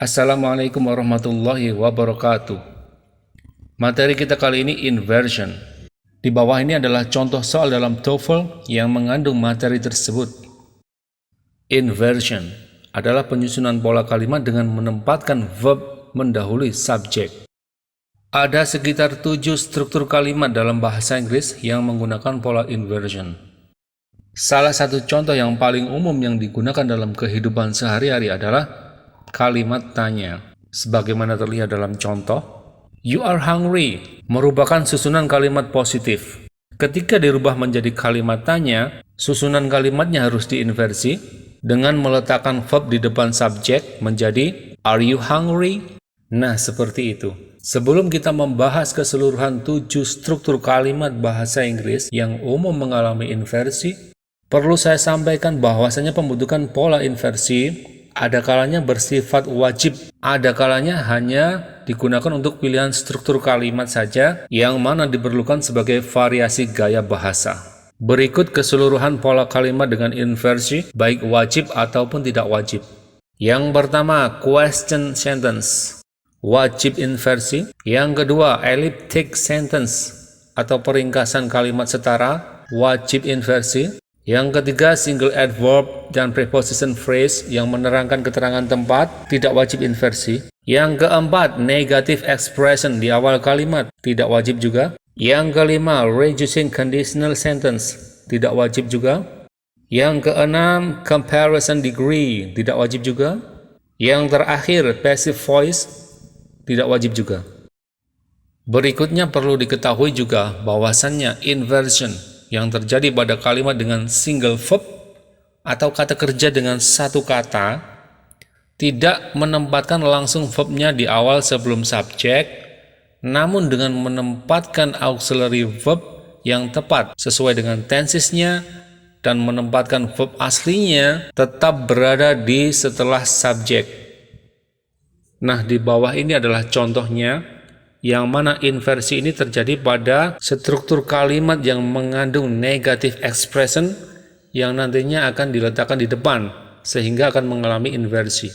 Assalamualaikum warahmatullahi wabarakatuh. Materi kita kali ini inversion. Di bawah ini adalah contoh soal dalam TOEFL yang mengandung materi tersebut. Inversion adalah penyusunan pola kalimat dengan menempatkan verb mendahului subjek. Ada sekitar 7 struktur kalimat dalam bahasa Inggris yang menggunakan pola inversion. Salah satu contoh yang paling umum yang digunakan dalam kehidupan sehari-hari adalah kalimat tanya. Sebagaimana terlihat dalam contoh, you are hungry merupakan susunan kalimat positif. Ketika dirubah menjadi kalimat tanya, susunan kalimatnya harus diinversi dengan meletakkan verb di depan subjek menjadi are you hungry? Nah, seperti itu. Sebelum kita membahas keseluruhan 7 struktur kalimat bahasa Inggris yang umum mengalami inversi, perlu saya sampaikan bahwasanya pembentukan pola inversi ada kalanya bersifat wajib, ada kalanya hanya digunakan untuk pilihan struktur kalimat saja yang mana diperlukan sebagai variasi gaya bahasa. Berikut keseluruhan pola kalimat dengan inversi, baik wajib ataupun tidak wajib. Yang pertama, question sentence, wajib inversi. Yang kedua, elliptic sentence atau peringkasan kalimat setara, wajib inversi. Yang ketiga, single adverb dan preposition phrase yang menerangkan keterangan tempat, tidak wajib inversi. Yang keempat, negative expression di awal kalimat, tidak wajib juga. Yang kelima, reducing conditional sentence, tidak wajib juga. Yang keenam, comparison degree, tidak wajib juga. Yang terakhir, passive voice, tidak wajib juga. Berikutnya perlu diketahui juga bahwasannya inversion yang terjadi pada kalimat dengan single verb atau kata kerja dengan satu kata tidak menempatkan langsung verbnya di awal sebelum subjek, namun dengan menempatkan auxiliary verb yang tepat sesuai dengan tensesnya dan menempatkan verb aslinya tetap berada di setelah subjek. Nah, di bawah ini adalah contohnya yang mana inversi ini terjadi pada struktur kalimat yang mengandung negative expression yang nantinya akan diletakkan di depan sehingga akan mengalami inversi.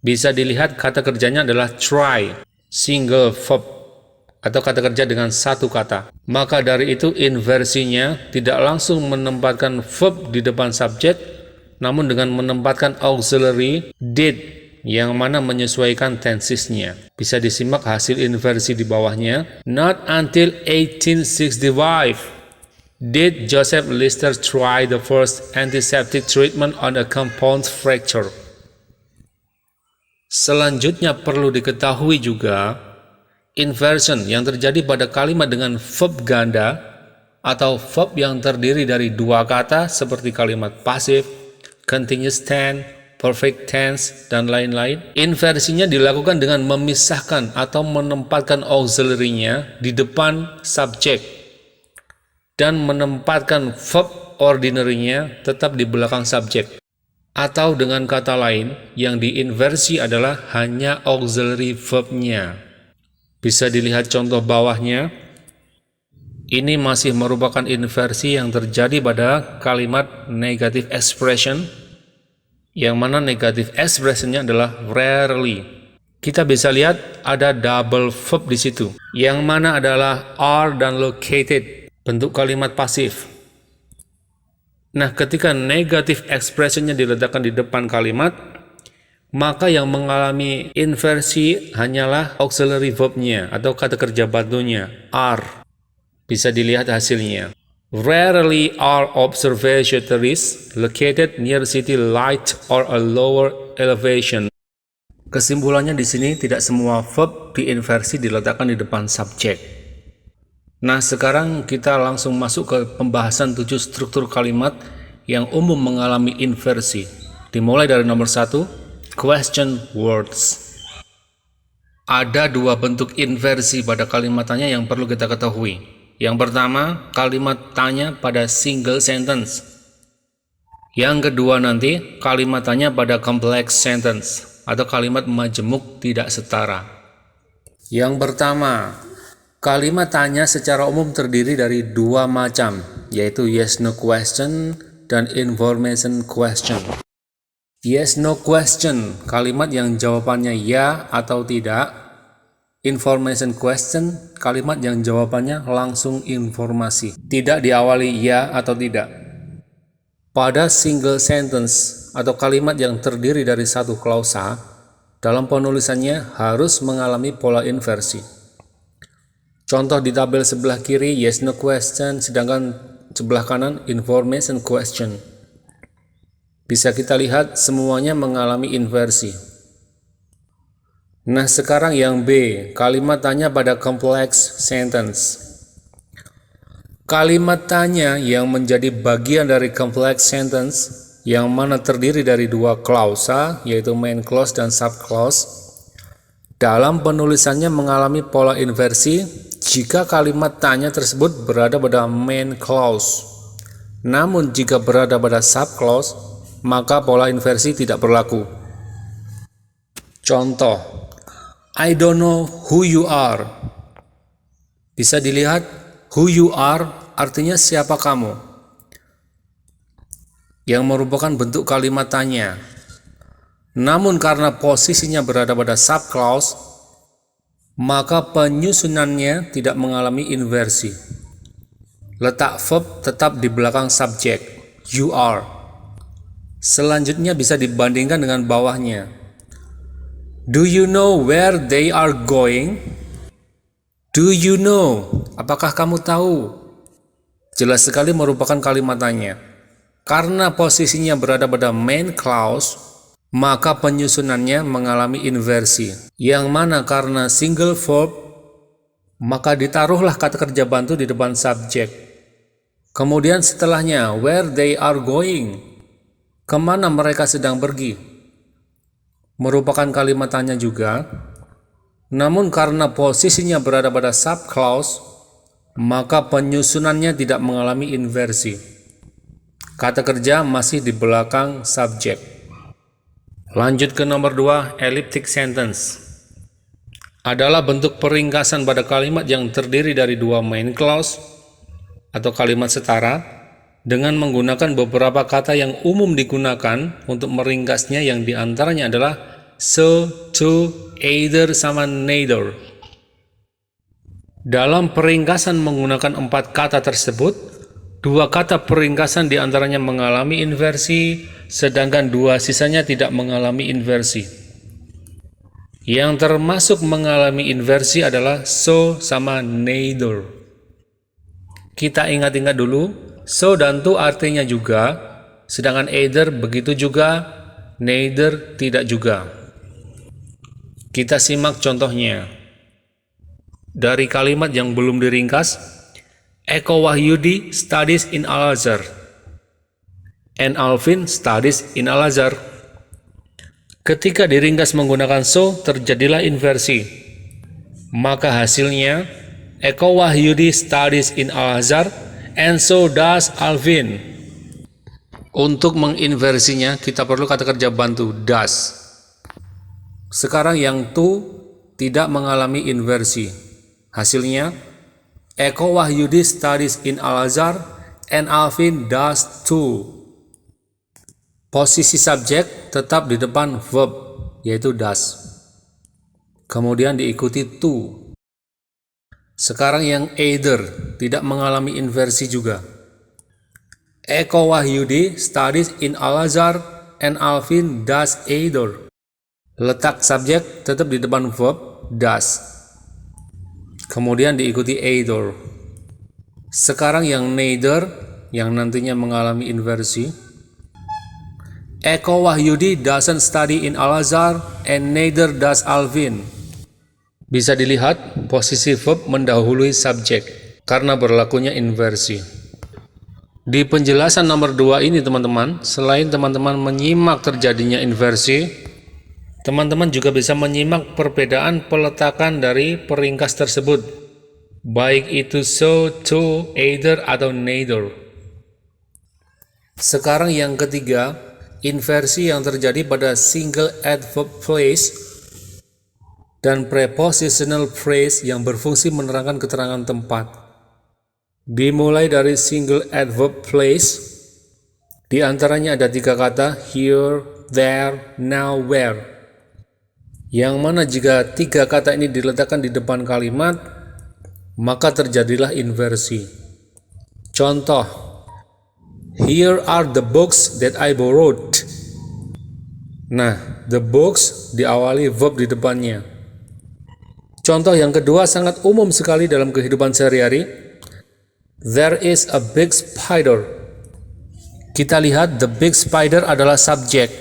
Bisa dilihat kata kerjanya adalah try, single verb atau kata kerja dengan satu kata. Maka dari itu inversinya tidak langsung menempatkan verb di depan subjek, namun dengan menempatkan auxiliary did yang mana menyesuaikan tensesnya. Bisa disimak hasil inversi di bawahnya. Not until 1865 did Joseph Lister try the first antiseptic treatment on a compound fracture. Selanjutnya perlu diketahui juga inversion yang terjadi pada kalimat dengan verb ganda atau verb yang terdiri dari dua kata seperti kalimat pasif, continuous tense, perfect tense, dan lain-lain. Inversinya dilakukan dengan memisahkan atau menempatkan auxiliary-nya di depan subjek dan menempatkan verb ordinary-nya tetap di belakang subjek. Atau dengan kata lain, yang diinversi adalah hanya auxiliary verb-nya. Bisa dilihat contoh bawahnya. Ini masih merupakan inversi yang terjadi pada kalimat negative expression, yang mana negative expressionnya adalah rarely. Kita bisa lihat ada double verb di situ, yang mana adalah are dan located, bentuk kalimat pasif. Nah, ketika negative expressionnya diletakkan di depan kalimat, maka yang mengalami inversi hanyalah auxiliary verbnya atau kata kerja bantunya, are. Bisa dilihat hasilnya. Rarely are observatories located near city light or a lower elevation. Kesimpulannya di sini tidak semua verb diinversi diletakkan di depan subjek. Nah, sekarang kita langsung masuk ke pembahasan 7 struktur kalimat yang umum mengalami inversi. Dimulai dari nomor 1, question words. Ada dua bentuk inversi pada kalimat tanya yang perlu kita ketahui. Yang pertama, kalimat tanya pada single sentence. Yang kedua nanti, kalimat tanya pada complex sentence atau kalimat majemuk tidak setara. Yang pertama, Kalimat tanya secara umum terdiri dari dua macam, yaitu yes-no question dan information question. Yes-no question, kalimat yang jawabannya ya atau tidak. Information question, kalimat yang jawabannya langsung informasi, tidak diawali ya atau tidak. Pada single sentence atau kalimat yang terdiri dari satu klausa, dalam penulisannya harus mengalami pola inversi. Contoh di tabel sebelah kiri yes-no question, sedangkan sebelah kanan information question. Bisa kita lihat semuanya mengalami inversi. Nah, sekarang yang B, kalimat tanya pada complex sentence. Kalimat tanya yang menjadi bagian dari complex sentence, yang mana terdiri dari dua klausa, yaitu main clause dan sub clause, dalam penulisannya mengalami pola inversi jika kalimat tanya tersebut berada pada main clause. Namun jika berada pada sub clause, maka pola inversi tidak berlaku. Contoh, I don't know who you are. Bisa dilihat, who you are artinya siapa kamu, yang merupakan bentuk kalimat tanya. Namun karena posisinya berada pada sub clause, maka penyusunannya tidak mengalami inversi. Letak verb tetap di belakang subjek, you are. Selanjutnya bisa dibandingkan dengan bawahnya. Do you know where they are going? Do you know? Apakah kamu tahu? Jelas sekali merupakan kalimat tanya. Karena posisinya berada pada main clause, maka penyusunannya mengalami inversi, yang mana karena single verb, maka ditaruhlah kata kerja bantu di depan subjek. Kemudian setelahnya, where they are going, kemana mereka sedang pergi, merupakan kalimat tanya juga. Namun karena posisinya berada pada sub clause, maka penyusunannya tidak mengalami inversi. Kata kerja masih di belakang subjek. Lanjut ke nomor 2, elliptic sentence. Adalah bentuk peringkasan pada kalimat yang terdiri dari dua main clause atau kalimat setara dengan menggunakan beberapa kata yang umum digunakan untuk meringkasnya, yang diantaranya adalah so, to, either, sama neither. Dalam peringkasan menggunakan 4 kata tersebut, 2 kata peringkasan diantaranya mengalami inversi, sedangkan 2 sisanya tidak mengalami inversi. Yang termasuk mengalami inversi adalah so sama neither. Kita ingat-ingat dulu, so dan to artinya juga, sedangkan either begitu juga, neither tidak juga. Kita simak contohnya. Dari kalimat yang belum diringkas, Eko Wahyudi studies in Al-Azhar and Alvin studies in Al-Azhar. Ketika diringkas menggunakan so, terjadilah inversi. Maka hasilnya, Eko Wahyudi studies in Al-Azhar and so does Alvin. Untuk menginversinya, kita perlu kata kerja bantu does. Sekarang yang to tidak mengalami inversi. Hasilnya, Eko Wahyudi studies in Al-Azhar and Alvin does too. Posisi subjek tetap di depan verb, yaitu does. Kemudian diikuti to. Sekarang yang either tidak mengalami inversi juga. Eko Wahyudi studies in Al-Azhar and Alvin does either. Letak subjek tetap di depan verb, does. Kemudian diikuti either. Sekarang yang neither, yang nantinya mengalami inversi. Eko Wahyudi doesn't study in Al-Azhar and neither does Alvin. Bisa dilihat posisi verb mendahului subjek karena berlakunya inversi. Di penjelasan nomor 2 ini teman-teman, selain teman-teman menyimak terjadinya inversi, teman-teman juga bisa menyimak perbedaan peletakan dari peringkas tersebut, baik itu so, to, either, atau neither. Sekarang yang ketiga, inversi yang terjadi pada single adverb phrase dan prepositional phrase yang berfungsi menerangkan keterangan tempat. Dimulai dari single adverb place, di antaranya ada 3 kata, here, there, now, where. Yang mana jika 3 kata ini diletakkan di depan kalimat, maka terjadilah inversi. Contoh, here are the books that I borrowed. Nah, the books diawali verb di depannya. Contoh yang kedua sangat umum sekali dalam kehidupan sehari-hari. There is a big spider. Kita lihat the big spider adalah subjek,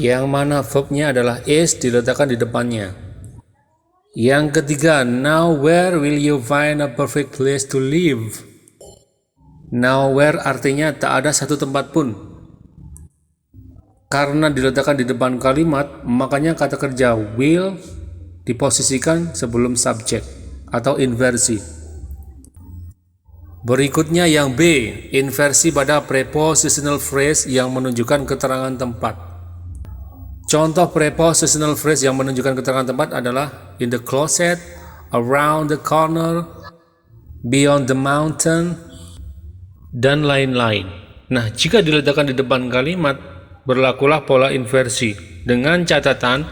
yang mana verbnya adalah is diletakkan di depannya. Yang ketiga, now where will you find a perfect place to live? Now where artinya tak ada satu tempat pun. Karena diletakkan di depan kalimat, makanya kata kerja will diposisikan sebelum subjek atau inversi. Berikutnya yang B, inversi pada prepositional phrase yang menunjukkan keterangan tempat. Contoh prepositional phrase yang menunjukkan keterangan tempat adalah in the closet, around the corner, beyond the mountain, dan lain-lain. Nah, jika diletakkan di depan kalimat, berlakulah pola inversi dengan catatan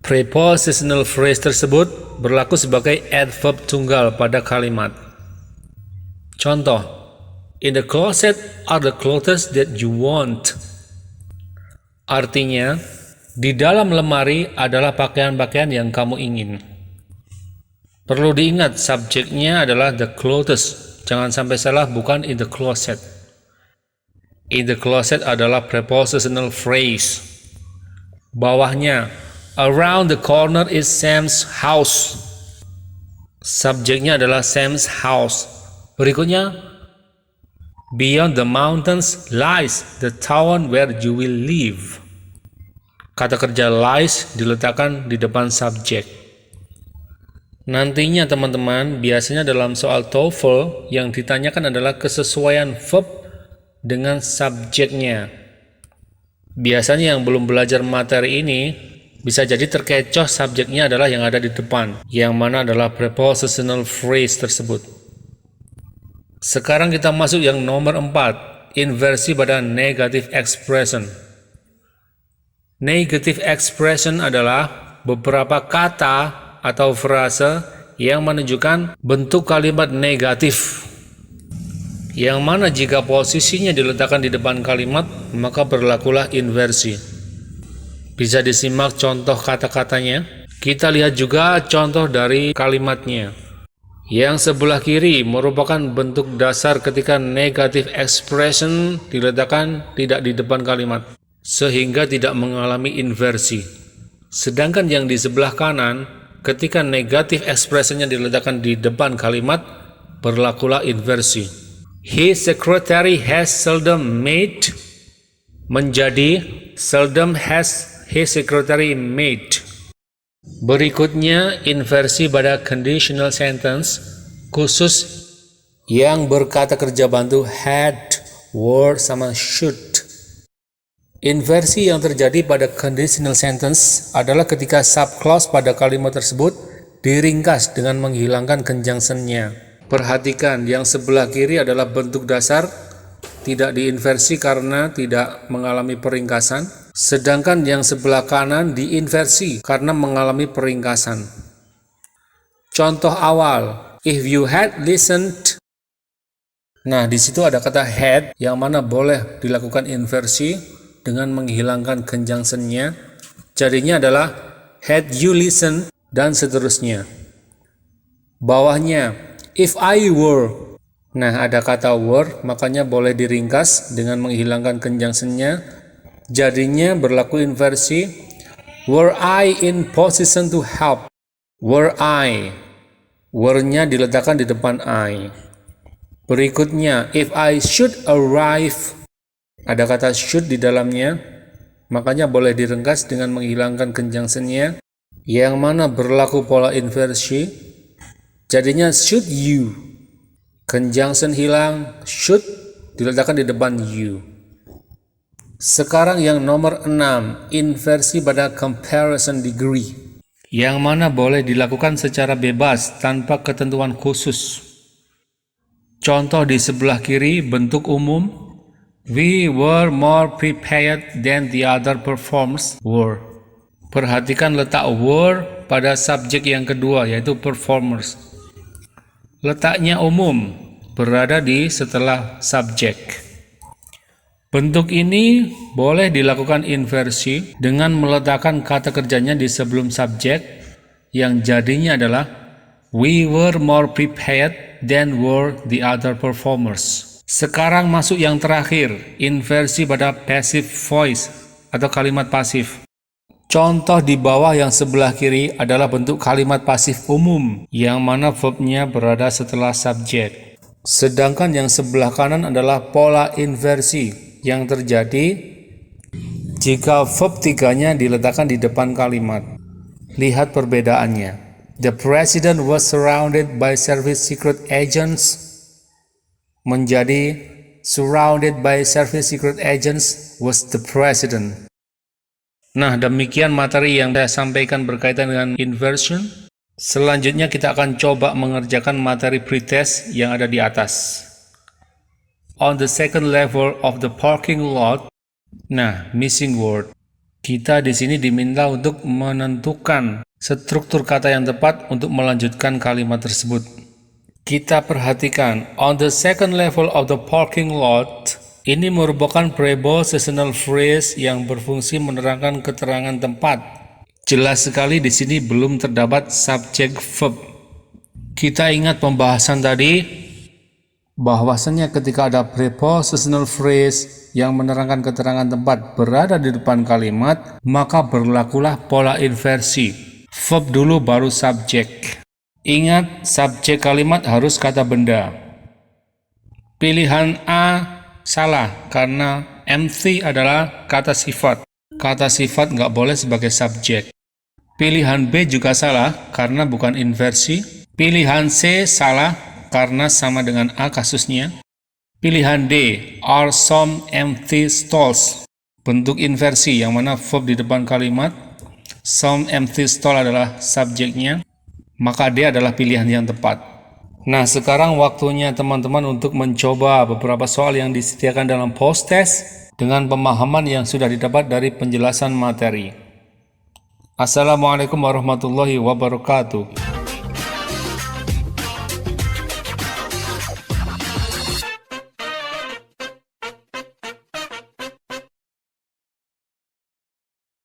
prepositional phrase tersebut berlaku sebagai adverb tunggal pada kalimat. Contoh, in the closet are the clothes that you want. Artinya, di dalam lemari adalah pakaian-pakaian yang kamu ingin. Perlu diingat, subjeknya adalah the clothes. Jangan sampai salah, bukan in the closet. In the closet adalah prepositional phrase. Bawahnya, around the corner is Sam's house. Subjeknya adalah Sam's house. Berikutnya, beyond the mountains lies the town where you will live. Kata kerja lies diletakkan di depan subjek. Nantinya teman-teman, biasanya dalam soal TOEFL yang ditanyakan adalah kesesuaian verb dengan subjeknya. Biasanya yang belum belajar materi ini bisa jadi terkecoh subjeknya adalah yang ada di depan, yang mana adalah prepositional phrase tersebut. Sekarang kita masuk yang nomor 4, inversi pada negative expression. Negative expression adalah beberapa kata atau frase yang menunjukkan bentuk kalimat negatif, yang mana jika posisinya diletakkan di depan kalimat, maka berlakulah inversi. Bisa disimak contoh kata-katanya. Kita lihat juga contoh dari kalimatnya. Yang sebelah kiri merupakan bentuk dasar ketika negative expression diletakkan tidak di depan kalimat, sehingga tidak mengalami inversi. Sedangkan yang di sebelah kanan, ketika negative expressionnya diletakkan di depan kalimat, berlakulah inversi. His secretary has seldom made menjadi seldom has his secretary made. Berikutnya inversi pada conditional sentence, khusus yang berkata kerja bantu had, were, sama should. Inversi yang terjadi pada conditional sentence adalah ketika subclause pada kalimat tersebut diringkas dengan menghilangkan conjunction-nya. Perhatikan, yang sebelah kiri adalah bentuk dasar, tidak diinversi karena tidak mengalami peringkasan. Sedangkan yang sebelah kanan diinversi karena mengalami peringkasan. Contoh awal, if you had listened. Nah, di situ ada kata had yang mana boleh dilakukan inversi dengan menghilangkan conjunction-nya. Jadinya adalah had you listened dan seterusnya. Bawahnya, if I were. Nah, ada kata were, makanya boleh diringkas dengan menghilangkan conjunction-nya. Jadinya berlaku inversi, were I in position to help. Were I. Were-nya diletakkan di depan I. Berikutnya, if I should arrive. Ada kata should di dalamnya, makanya boleh diringkas dengan menghilangkan conjunction-nya, yang mana berlaku pola inversi. Jadinya should you. Conjunction hilang, should diletakkan di depan you. Sekarang yang nomor 6, inversi pada comparison degree. yang mana boleh dilakukan secara bebas tanpa ketentuan khusus. Contoh di sebelah kiri bentuk umum, we were more prepared than the other performers were. Perhatikan letak were pada subjek yang kedua, yaitu performers. Letaknya umum, berada di setelah subjek. Bentuk ini boleh dilakukan inversi dengan meletakkan kata kerjanya di sebelum subjek, yang jadinya adalah we were more prepared than were the other performers. Sekarang masuk yang terakhir, inversi pada passive voice atau kalimat pasif. Contoh di bawah yang sebelah kiri adalah bentuk kalimat pasif umum, yang mana verbnya berada setelah subjek. Sedangkan yang sebelah kanan adalah pola inversi yang terjadi jika verb tiganya diletakkan di depan kalimat. Lihat perbedaannya. The president was surrounded by service secret agents menjadi surrounded by service secret agents was the president. Nah, demikian materi yang saya sampaikan berkaitan dengan inversion. Selanjutnya kita akan coba mengerjakan materi pretest yang ada di atas. On the second level of the parking lot, nah, missing word. Kita di sini diminta untuk menentukan struktur kata yang tepat untuk melanjutkan kalimat tersebut. Kita perhatikan, on the second level of the parking lot, ini merupakan prepositional phrase yang berfungsi menerangkan keterangan tempat. Jelas sekali di sini belum terdapat subject verb. Kita ingat pembahasan tadi, bahwasannya ketika ada prepositional phrase yang menerangkan keterangan tempat berada di depan kalimat, maka berlakulah pola inversi. Verb dulu baru subjek. Ingat, subjek kalimat harus kata benda. Pilihan A salah karena empty adalah kata sifat. Kata sifat nggak boleh sebagai subjek. Pilihan B juga salah karena bukan inversi. Pilihan C salah karena sama dengan A kasusnya. Pilihan D, are some empty stalls. Bentuk inversi yang mana verb di depan kalimat. Some empty stall adalah subjeknya. Maka D adalah pilihan yang tepat. Nah, sekarang waktunya teman-teman untuk mencoba beberapa soal yang disediakan dalam post test dengan pemahaman yang sudah didapat dari penjelasan materi. Assalamualaikum warahmatullahi wabarakatuh.